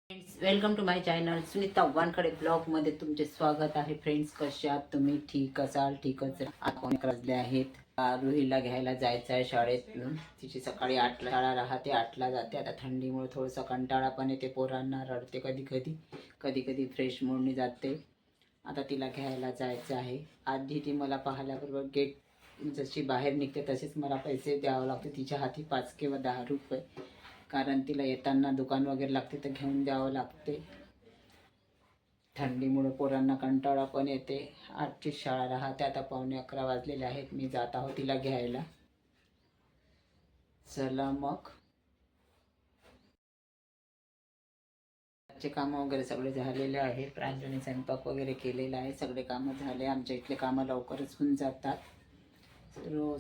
Friends, welcome to my channel Sunita Wankhede blog मध्ये तुमचे स्वागत आहे. फ्रेंड्स, कसे आहात तुम्ही? ठीक असाल? ठीकच. आपण वाजले आहेत. रुहीला घ्यायला जायचं आहे शाळेतून. तिची सकाळी 8ला शाळा राहते, 8ला जाते. आता थंडीमुळे थोडासा कंटाळा पण येते, पोरांना रडते कधी कधी फ्रेश मूडने जाते. आता तिला घ्यायला जायचं आहे. आधी ती मला पाहिल्याबरोबर गेट जशी बाहेर निघते तसेच मला पैसे द्यावं लागते. तिच्या हाती 5 किंवा 10 रुपये, कारण तिला येताना दुकान वगैरे लागते तर घेऊन द्यावं लागते. थंडीमुळे पोरांना कंटाळा पण येते. 8ची शाळा राहते. आता 11:15 वाजलेले आहेत. मी जात आहो तिला घ्यायला. चला मग. आजचे कामं वगैरे सगळे झालेले आहे. प्रांजलीने स्वयंपाक वगैरे केलेला आहे. सगळे कामं झाले. आमच्या इथले कामं लवकरच होऊन जातात.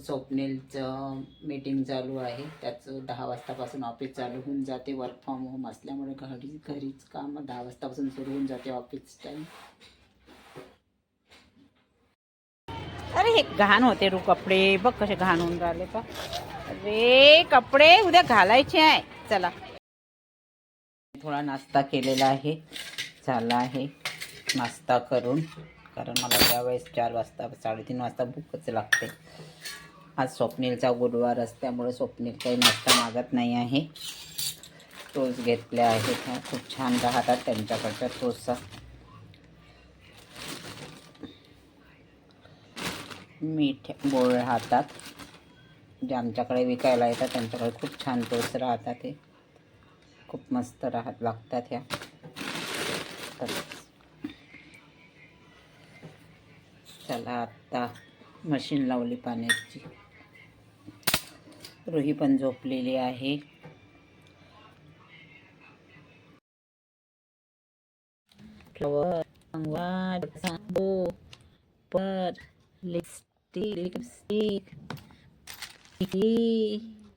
स्वप्नीलचं मीटिंग चालू आहे. त्याचं 10 वाजतापासून ऑफिस चालू होऊन जाते. वर्क फ्रॉम होम असल्यामुळे घरीच काम 10 वाजतापासून सुरू होऊन जाते ऑफिस टाईम. अरे हे घाण होते कपडे बघ कसे घाण होऊन राहिले का. अरे कपडे उद्या घालायचे आहे. चला, थोडा नाश्ता केलेला आहे. झाला आहे नाश्ता करून, कारण मला त्यावेळेस 4 वाजता 3:30 वाजता भूकच लागते. आज स्वप्नीलचा गुरुवार असल्यामुळे स्वप्नील काही नाश्ता मागत नाही आहे. टोस्ट घेतल्या आहेत. ह्या खूप छान राहतात त्यांच्याकडच्या टोस्टचा. मीठ गोड राहतात. जे आमच्याकडे विकायला येतात त्यांच्याकडे खूप छान टोस्ट राहतात. हे खूप मस्त लागतात ह्या. चला, आता मशीन लावली पाण्याची. रुही पण झोपलेली आहे. फ्लॉवर सांगू पर लिपस्टिक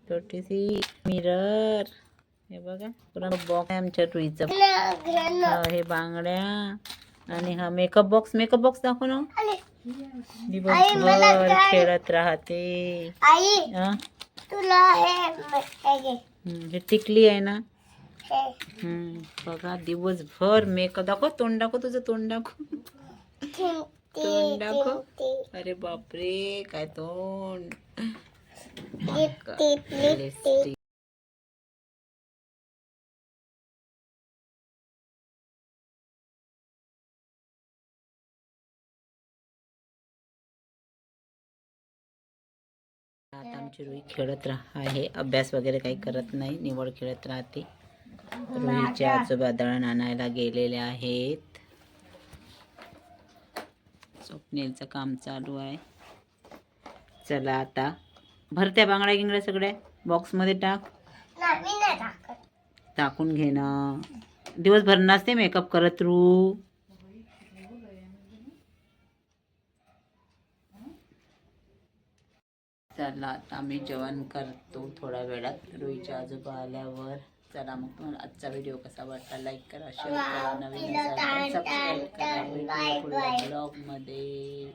छोटीशी मिरर. हे बघा पूर्ण बॉक्स आहे आमच्या रुईचा. हे बांगड्या आणि हा मेकअप बॉक्स दाखव ना. दिवसभर खेळत राहते. तुला हे टिकली आहे ना. बघा दिवसभर मेकअप. दाखव तोंड, दाखव तुझं तोंड, दाखव तोंड दाखव. अरे बापरे, काय तोंड. लिपस्टिक. आता आमची रुई खेळत आहे. अभ्यास वगैरे काही करत नाही, निवड खेळत राहते. रुईचे आजोबा दळण आणायला गेलेले आहेत. स्वप्नीलचं काम चालू आहे. चला, आता भरत्या बांगड्या गिंगड्या सगळ्या बॉक्समध्ये टाक. टाकून घे ना. दिवसभर नसते मेकअप करत रू. चला, आता आम्ही जेवण करतो थोड्या वेळात रुईच्या आजोबा आल्यावर. चला मग, तुम्हाला आजचा व्हिडिओ कसा वाटला लाईक करा, शेअर करा, नवीन असाल तर सबस्क्राईब करा. भेटूया पुढल्या ब्लॉगमध्ये.